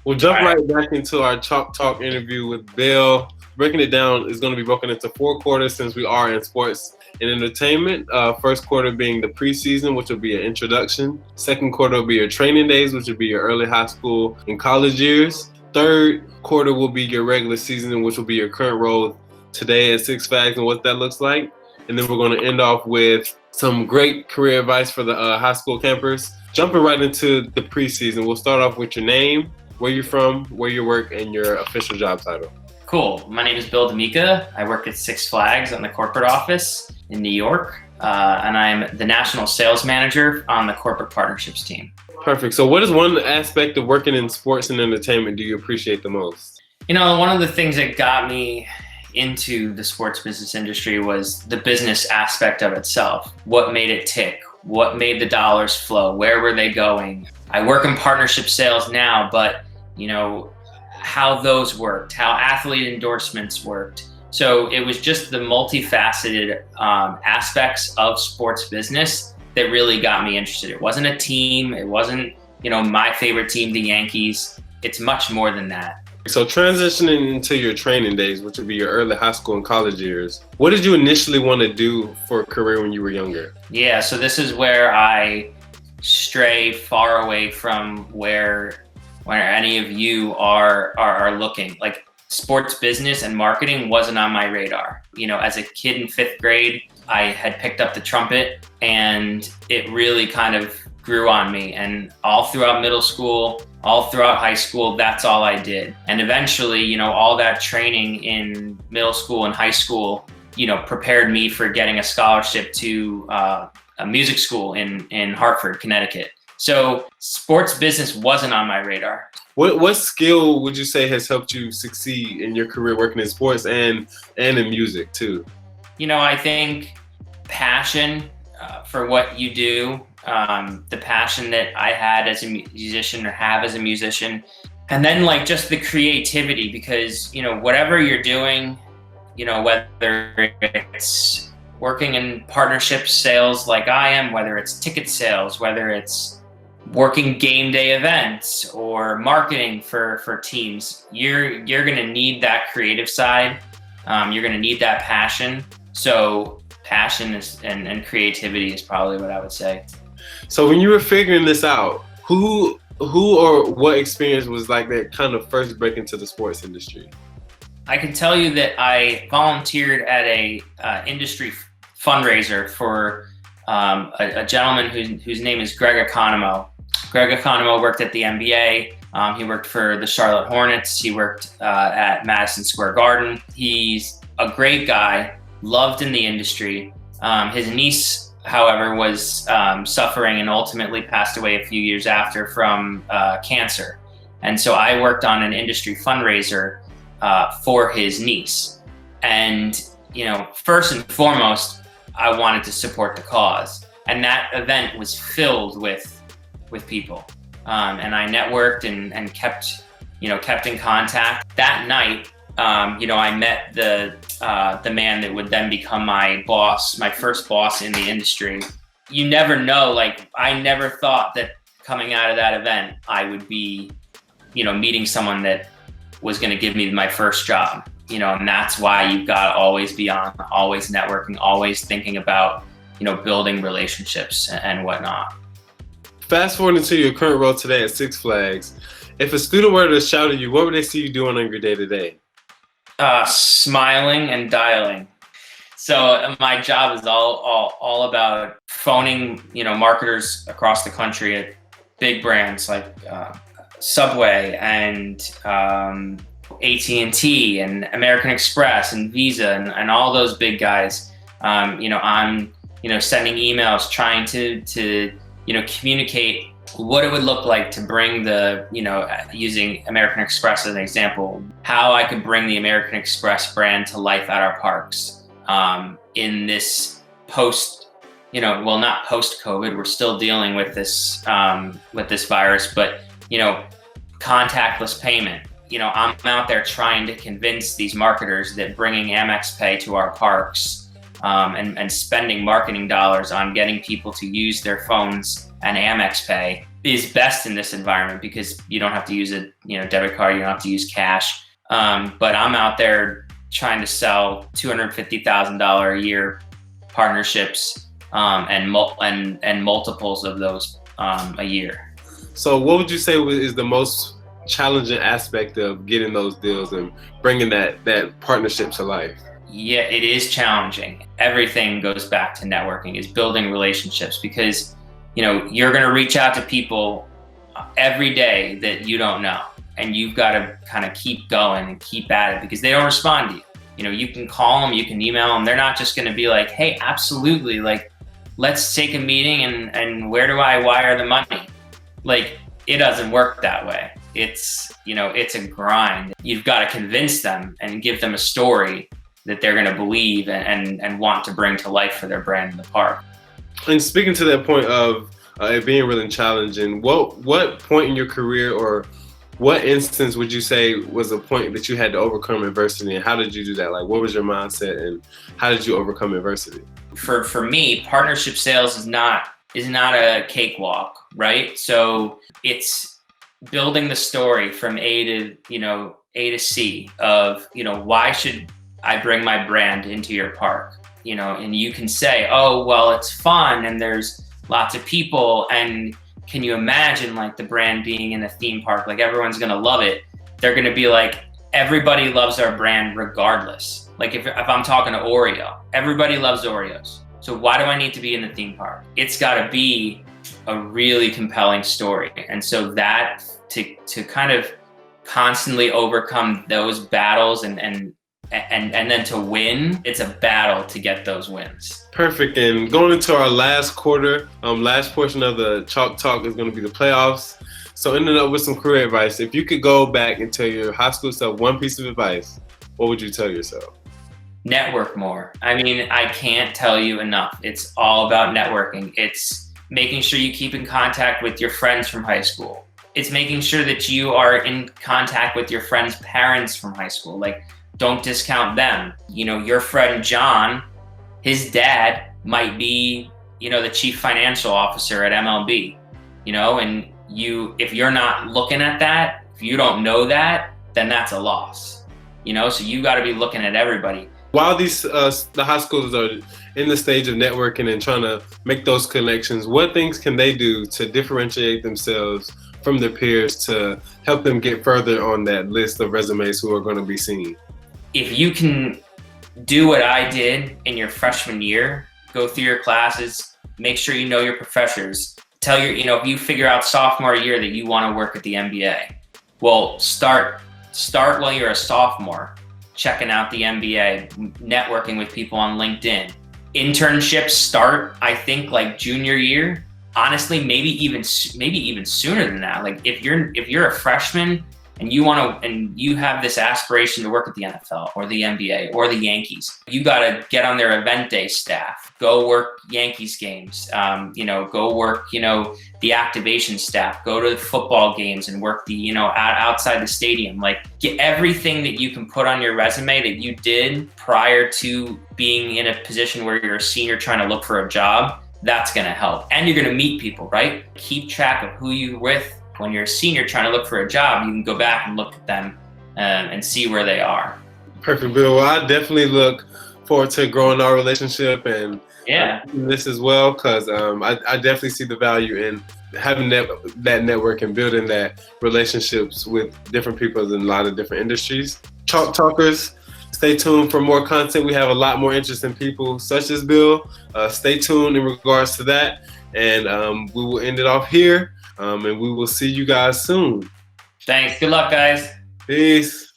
We'll All jump right. right back into our Chalk Talk interview with Bill. Breaking it down is going to be broken into 4 quarters since we are in sports and entertainment. First quarter being the preseason, which will be an introduction. Second quarter will be your training days, which will be your early high school and college years. Third quarter will be your regular season, which will be your current role today at Six Flags and what that looks like. And then we're going to end off with some great career advice for the high school campers. Jumping right into the preseason, we'll start off with your name, where you're from, where you work, and your official job title. Cool. My name is Bill Domeika. I work at Six Flags on the corporate office in New York, and I'm the national sales manager on the corporate partnerships team. Perfect. So what is one aspect of working in sports and entertainment do you appreciate the most? One of the things that got me into the sports business industry was the business aspect of itself. What made it tick? What made the dollars flow? Where were they going? I work in partnership sales now, but how those worked, how athlete endorsements worked. So it was just the multifaceted aspects of sports business that really got me interested. It wasn't a team. It wasn't, my favorite team, the Yankees. It's much more than that. So transitioning into your training days, which would be your early high school and college years, what did you initially want to do for a career when you were younger? Yeah, so this is where I stray far away from where any of you are looking. Like, sports business and marketing wasn't on my radar. As a kid in 5th grade, I had picked up the trumpet and it really kind of grew on me. And all throughout middle school, all throughout high school, that's all I did. And eventually, all that training in middle school and high school, prepared me for getting a scholarship to a music school in Hartford, Connecticut. So sports business wasn't on my radar. What skill would you say has helped you succeed in your career working in sports and in music too? I think passion for what you do, the passion that I had as a musician or have as a musician, and then just the creativity, because whatever you're doing, whether it's working in partnership sales like I am, whether it's ticket sales, whether it's working game day events or marketing for teams, you're going to need that creative side. You're going to need that passion. So passion and creativity is probably what I would say. So when you were figuring this out, who or what experience was like that kind of first break into the sports industry? I can tell you that I volunteered at a industry fundraiser for a gentleman whose name is Greg Economou. Greg Economou worked at the NBA. He worked for the Charlotte Hornets. He worked at Madison Square Garden. He's a great guy, loved in the industry. His niece, however, was suffering and ultimately passed away a few years after from cancer. And so I worked on an industry fundraiser for his niece. And, first and foremost, I wanted to support the cause. And that event was filled with people. And I networked and kept in contact. That night, I met the man that would then become my boss, my first boss in the industry. You never know, I never thought that coming out of that event, I would be, meeting someone that was going to give me my first job, and that's why you've got to always be on, always networking, always thinking about, building relationships and whatnot. Fast forward into your current role today at Six Flags. If a student were to shout at you, what would they see you doing on your day-to-day? Smiling and dialing. So my job is all about phoning, marketers across the country at big brands like Subway and AT&T and American Express and Visa and all those big guys. I'm sending emails trying to communicate what it would look like to bring the, using American Express as an example, how I could bring the American Express brand to life at our parks in this not post-COVID, we're still dealing with this virus, but, contactless payment. I'm out there trying to convince these marketers that bringing Amex Pay to our parks and spending marketing dollars on getting people to use their phones and Amex Pay is best in this environment because you don't have to use a debit card, you don't have to use cash. But I'm out there trying to sell $250,000 a year partnerships and multiples of those a year. So what would you say is the most challenging aspect of getting those deals and bringing that partnership to life? Yeah, it is challenging. Everything goes back to networking, is building relationships, because you're going to reach out to people every day that you don't know, and you've got to kind of keep going and keep at it because they don't respond to you. You can call them, you can email them. They're not just going to be like, hey, absolutely, like, let's take a meeting and where do I wire the money? Like, it doesn't work that way. It's a grind. You've got to convince them and give them a story that they're going to believe and want to bring to life for their brand in the park. And speaking to that point of it being really challenging, what point in your career or what instance would you say was a point that you had to overcome adversity, and how did you do that? Like, what was your mindset and how did you overcome adversity? For me, partnership sales is not a cakewalk, right? So it's building the story from A to C of, why should I bring my brand into your park? And you can say, oh, well, it's fun and there's lots of people, and can you imagine like the brand being in a theme park? Like, everyone's gonna love it. They're gonna be like, everybody loves our brand regardless. Like if I'm talking to Oreo, everybody loves Oreos. So why do I need to be in the theme park? It's gotta be a really compelling story. And so that to kind of constantly overcome those battles and then to win, it's a battle to get those wins. Perfect. And going into our last quarter, last portion of the Chalk Talk is going to be the playoffs. So ending up with some career advice. If you could go back and tell your high school self one piece of advice, what would you tell yourself? Network more. I mean, I can't tell you enough. It's all about networking. It's making sure you keep in contact with your friends from high school. It's making sure that you are in contact with your friends' parents from high school. Like, don't discount them. Your friend John, his dad might be, the chief financial officer at MLB, and if you're not looking at that, if you don't know that, then that's a loss, so you got to be looking at everybody. While these the high schools are in the stage of networking and trying to make those connections, what things can they do to differentiate themselves from their peers to help them get further on that list of resumes who are going to be seen? If you can do what I did in your freshman year, go through your classes, make sure you know your professors, if you figure out sophomore year that you want to work at the NBA, well, start while you're a sophomore, checking out the NBA, networking with people on LinkedIn. Internships start, I think, like junior year. Honestly, maybe even sooner than that. Like if you're a freshman and you have this aspiration to work at the NFL or the NBA or the Yankees, you got to get on their event day staff, go work Yankees games, go work, the activation staff, go to the football games and work the, outside the stadium. Like, get everything that you can put on your resume that you did prior to being in a position where you're a senior trying to look for a job. That's going to help. And you're going to meet people, right? Keep track of who you're with. When you're a senior trying to look for a job, you can go back and look at them and see where they are. Perfect, Bill. Well, I definitely look forward to growing our relationship and this as well, because I definitely see the value in having that network and building that relationships with different people in a lot of different industries. Chalk Talkers, stay tuned for more content. We have a lot more interesting people such as Bill. Stay tuned in regards to that. And we will end it off here. And we will see you guys soon. Thanks. Good luck, guys. Peace.